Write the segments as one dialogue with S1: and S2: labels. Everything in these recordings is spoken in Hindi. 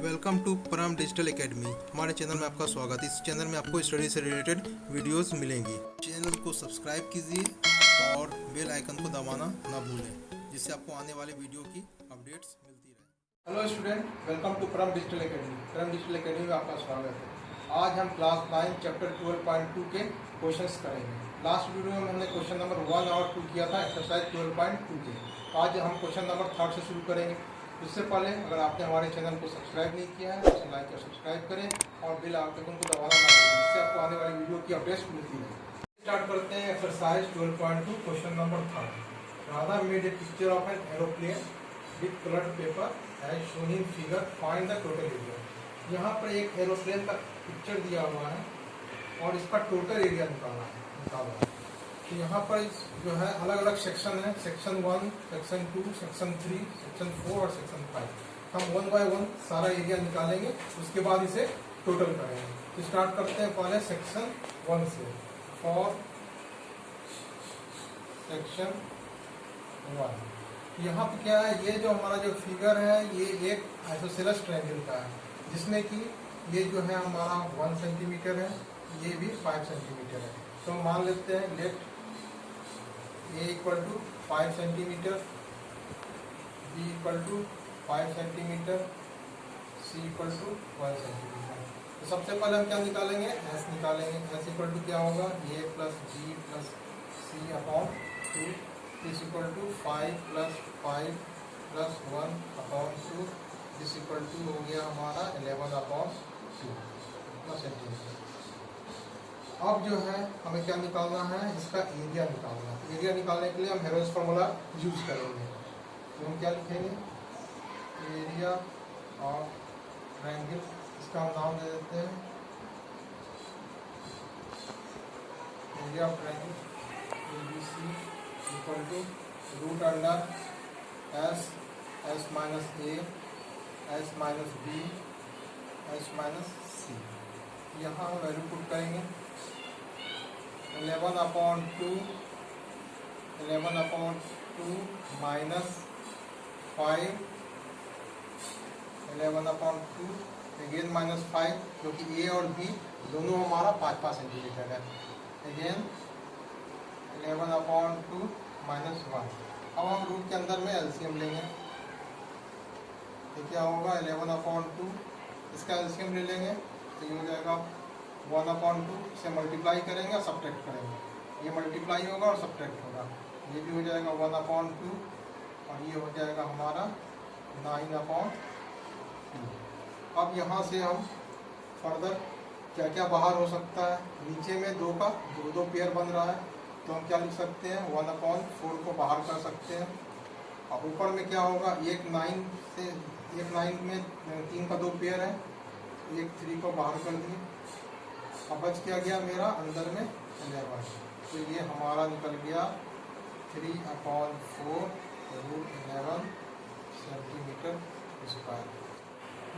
S1: वेलकम टू परम डिजिटल एकेडमी। हमारे चैनल में आपका स्वागत है। इस चैनल में आपको स्टडी से रिलेटेड वीडियोस मिलेंगी। चैनल को सब्सक्राइब कीजिए और बेल आइकन को दबाना ना भूलें, जिससे आपको आने वाले वीडियो की अपडेट्स मिलती रहे। हेलो स्टूडेंट, वेलकम टू परम डिजिटल एकेडमी। परम डिजिटल एकेडमी में आपका स्वागत है। आज हम क्लास 9 चैप्टर 12.2 के क्वेश्चंस करेंगे। लास्ट वीडियो में हमने क्वेश्चन नंबर 1 और 2 किया था एक्सरसाइज 12.2 के। आज हम क्वेश्चन नंबर 3 से शुरू करेंगे। उससे पहले अगर आपने हमारे चैनल को सब्सक्राइब नहीं किया है तो उसे लाइक और सब्सक्राइब करें और बेल आइकन को दबाना ना भूलें, जिससे आपको आने वाली वीडियो की अपडेट्स मिलती है। स्टार्ट करते हैं exercise 12.2 question number 3। Radha made a picture of an aeroplane with coloured paper as shown in figure, find the total area. यहाँ पर एक एरोप्लेन का पिक्चर दिया हुआ है और इसका टोटल एरिया निकालना है। तो यहाँ पर जो है अलग अलग सेक्शन है, सेक्शन 1, सेक्शन 2, सेक्शन 3, सेक्शन 4 और सेक्शन 5। हम 1 बाय 1 सारा एरिया निकालेंगे, उसके बाद इसे टोटल करेंगे। तो स्टार्ट करते हैं पहले सेक्शन 1 से। फॉर सेक्शन 1 यहाँ पे क्या है, ये जो हमारा जो फिगर है ये एक आइसोसेलेस ट्रायंगल का है, जिसमें कि ये जो है हमारा 1 सेंटीमीटर है, ये भी 5 सेंटीमीटर है। तो मान लेते हैं let A equal to 5 centimetre, B equal to 5 centimetre, C equal to 1 centimetre. तो सबसे पहले हम क्या निकालेंगे, S निकालेंगे। S इक्वल टू क्या होगा, A plus B plus C upon 2 is equal to 5 plus 5 plus 1 upon 2 is equal to हो गया हमारा 11 अपॉन 2 सेंटीमीटर। अब जो है हमें क्या निकालना है, इसका एरिया निकालना है। एरिया निकालने के लिए हम हेरोल्ड्स फार्मूला यूज करेंगे। तो हम क्या लिखेंगे, एरिया ऑफ ट्रायंगल, इसका हम नाम दे देते हैं area of triangle ABC equal to root under S, S minus A, S minus B, S minus C। यहाँ हम वैल्यू पुट करेंगे 11 upon 2 minus 5 11 upon 2 again minus 5, क्योंकि A और B दोनों हमारा 5-5 सेंटीमीटर है। Again 11 upon 2 minus 1। अब हम रूट के अंदर में एलसीएम लेंगे, तो क्या होगा 11 अपॉन 2, इसका एलसीएम ले लेंगे तो ये हो जाएगा 1 अपॉन 2 से मल्टीप्लाई करेंगे और सब्ट्रैक्ट करेंगे, ये मल्टीप्लाई होगा और सब्ट्रैक्ट होगा, ये भी हो जाएगा 1 अपॉन 2 और ये हो जाएगा हमारा 9 अपॉन 2। अब यहाँ से हम फर्दर क्या क्या बाहर हो सकता है, नीचे में 2 का 2 पेयर बन रहा है, तो हम क्या लिख सकते हैं 1 अपॉन 4 को बाहर कर सकते हैं। और ऊपर में क्या होगा, एक 9 में 3 का 2 पेयर है, एक 3 को बाहर कर दिए। अब बच क्या गया मेरा अंदर में 11, तो ये हमारा निकल गया 3 अपॉन 4 रूट 11 सेंटीमीटर स्क्वायर।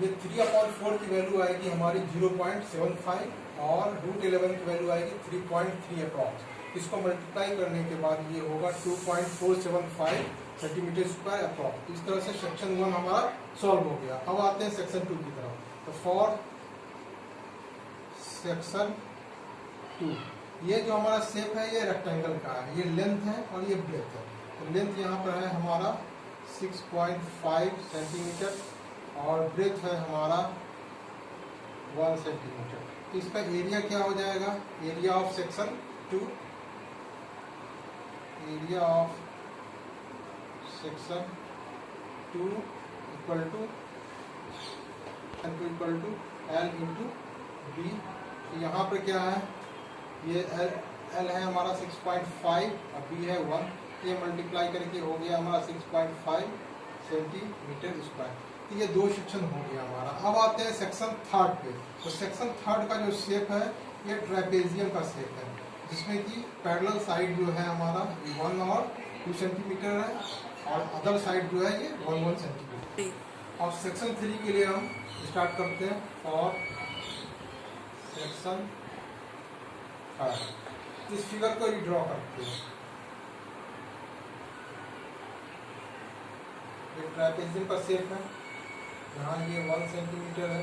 S1: ये 3 अपॉन 4 की वैल्यू आएगी हमारी 0.75 और रूट 11 की वैल्यू आएगी 3.3 अप्रॉक्स। इसको मल्टीप्लाई करने के बाद ये होगा 2.475 सेंटीमीटर स्क्वायर अप्रॉक्स। इस तरह से सेक्शन 1 हमारा सॉल्व हो गया। अब आते हैं सेक्शन 2 की तरफ। तो फॉर सेक्शन 2 ये जो हमारा शेप है ये रेक्टेंगल का है, ये लेंथ है और ये ब्रेथ है। तो लेंथ यहाँ पर है हमारा 6.5 सेंटीमीटर और ब्रेथ है हमारा 1 सेंटीमीटर। तो इसका एरिया क्या हो जाएगा, area of section 2, area of section 2 equal to L into B। तो यहाँ पर क्या है, ये L है हमारा 6.5 और B है 1, ये मल्टीप्लाई करके हो गया हमारा 6.5 सेंटीमीटर स्क्वायर। तो ये 2 सेक्शन हो गया हमारा। अब आते हैं सेक्शन 3 पे। तो सेक्शन 3 का जो शेप है ये ट्रेपेजियम का शेप है, जिसमें कि पैरेलल साइड जो है हमारा 1 और 2 सेंटीमीटर है और अदर साइड जो है ये 1 सेंटीमीटर। और सेक्शन 3 के लिए हम स्टार्ट करते हैं और सेक्शन 3 इस फिगर को ड्रॉ करते हैं। ये ट्रापेजियम का शेप है, यहाँ ये 1 सेंटीमीटर है,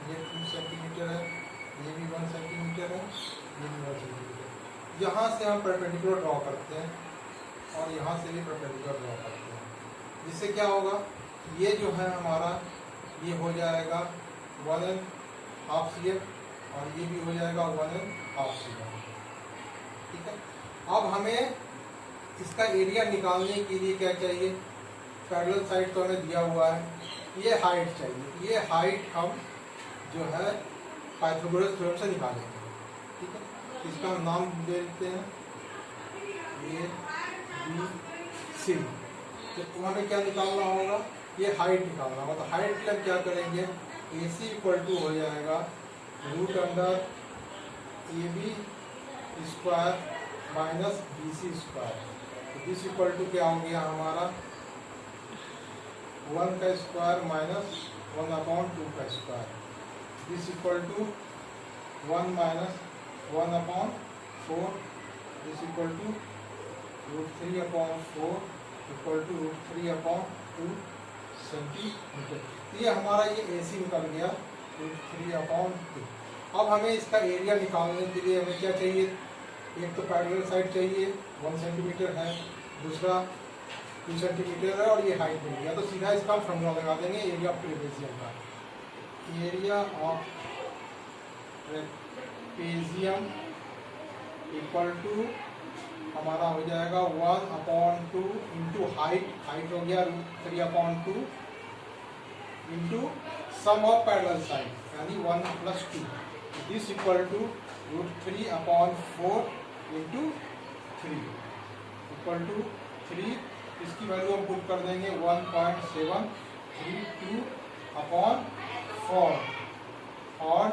S1: ये 2 सेंटीमीटर है, ये भी 1 सेंटीमीटर है, ये भी 1 सेंटीमीटर। यहाँ से हम परपेंडिकुलर ड्रॉ करते हैं और यहाँ से भी परपेंडिकुलर ड्रॉ करते हैं, जिससे क्या होगा, ये जो है हमारा ये हो जाएगा 1.5 cm और ये भी हो जाएगा 1.5 cm। ठीक है। अब हमें इसका एरिया निकालने के लिए क्या चाहिए, पैरेलल साइड तो हमें दिया हुआ है, ये हाइट चाहिए। ये हाइट हम जो है पाइथागोरस थ्योरम से निकालेंगे। ठीक है। इसका हम नाम दे देते हैं ए बी सी। तो हमें क्या निकालना होगा, ये हाइट निकालना होगा। तो हाइट के लिए क्या करेंगे, ए सी इक्वल टू हो जाएगा root under a b square minus b c square. तो दिस इक्वल टू क्या हो गया हमारा 1 का स्क्वायर माइनस 1/2 का square. This equal to 1 minus 1/4। This equal to √3/4 equal to √3/2 centimetre. ये हमारा ये AC निकल गया √3/2। अब हमें इसका एरिया निकालने के लिए हमें क्या चाहिए, एक तो पैरेलल साइड चाहिए 1 सेंटीमीटर है, दूसरा 2 सेंटीमीटर है और ये हाइट मिल गया। तो सीधा इसका फॉर्मूला लगा देंगे एरिया ऑफ ट्रेपेजियम का। Area of trapezium equal to हमारा हो जाएगा 1/2 इंटू हाइट, हाइट हो गया √3/2 into sum of parallel side यानी 1 + 2। This equal to √3/4 into 3 equal to 3। इसकी वैल्यू हम पुट कर देंगे 1.732/4 और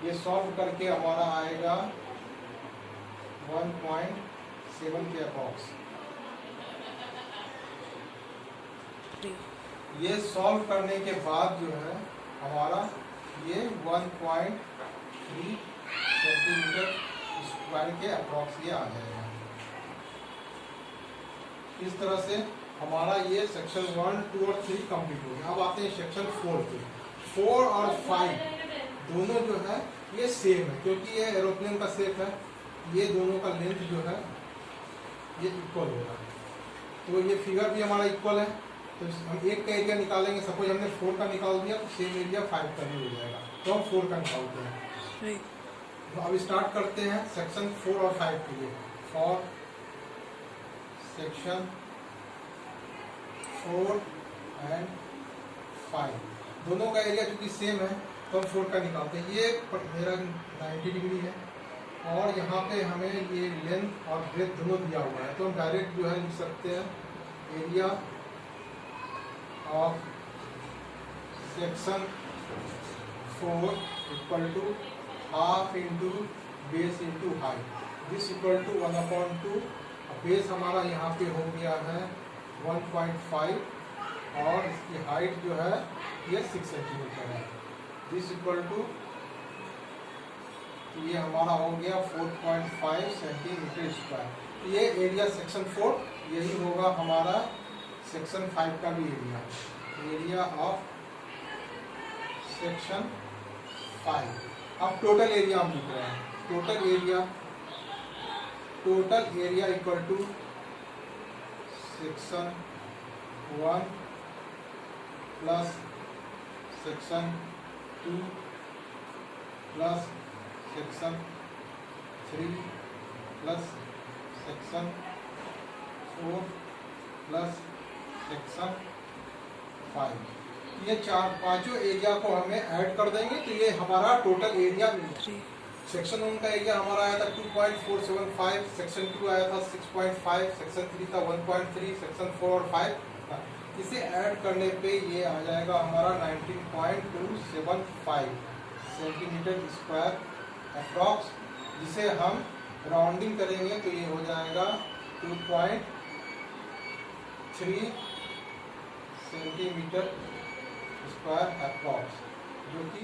S1: ये सॉल्व करके हमारा आएगा 1.7 के अप्रॉक्स। ये सॉल्व करने के बाद जो है हमारा ये 1.3 सेंटीमीटर स्क्वायर के अप्रॉक्स ये आ जाएगा। इस तरह से हमारा ये सेक्शन 1, 2 और 3 कंप्लीट हो गया। अब आते हैं सेक्शन 4 पे। 4 और 5 दोनों जो है ये सेम है, क्योंकि ये एरोप्लेन का शेप है, ये दोनों का लेंथ जो है ये इक्वल होगा। तो ये फिगर भी हमारा इक्वल है। तो हम एक का एरिया निकालेंगे, सपोज हमने 4 का निकाल दिया तो सेम एरिया 5 का भी हो जाएगा। तो हम 4 का निकालते हैं। तो अब स्टार्ट करते हैं सेक्शन 4 और 5 के लिए। फॉर सेक्शन 4 एंड 5 दोनों का एरिया चूंकि सेम है तो हम 4 का निकालते हैं। ये मेरा 90 डिग्री है और यहाँ पे हमें ये लेंथ और ब्रेथ दोनों दिया हुआ है। तो हम डायरेक्ट जो है लिख सकते हैं area of section 4 equal to half into base into height. This equal to 1/2। Base हमारा यहाँ पे हो गया है 1.5 और इसकी हाइट जो है ये 6 सेंटीमीटर है। दिस इक्वल टू ये हमारा हो गया 4.5 सेंटीमीटर स्क्वायर। ये एरिया सेक्शन 4, यही होगा हमारा सेक्शन 5 का भी एरिया। Area of section 5। अब टोटल एरिया हम लिख रहे हैं। Total area equal to section 1 plus section 2 plus section 3 plus section 4 plus section 5। ये पांचों एरिया को हमें ऐड कर देंगे तो ये हमारा टोटल एरिया। सेक्शन 1 का एरिया हमारा आया था 2.475, सेक्शन 2 आया था 6.5, सेक्शन 3 था 1.3, सेक्शन 4 और 5 इसे ऐड करने पे ये आ जाएगा हमारा 19.275 सेंटीमीटर स्क्वायर अप्रॉक्स, जिसे हम राउंडिंग करेंगे तो ये हो जाएगा 2.3 सेंटीमीटर स्क्वायर अप्रॉक्स, जो कि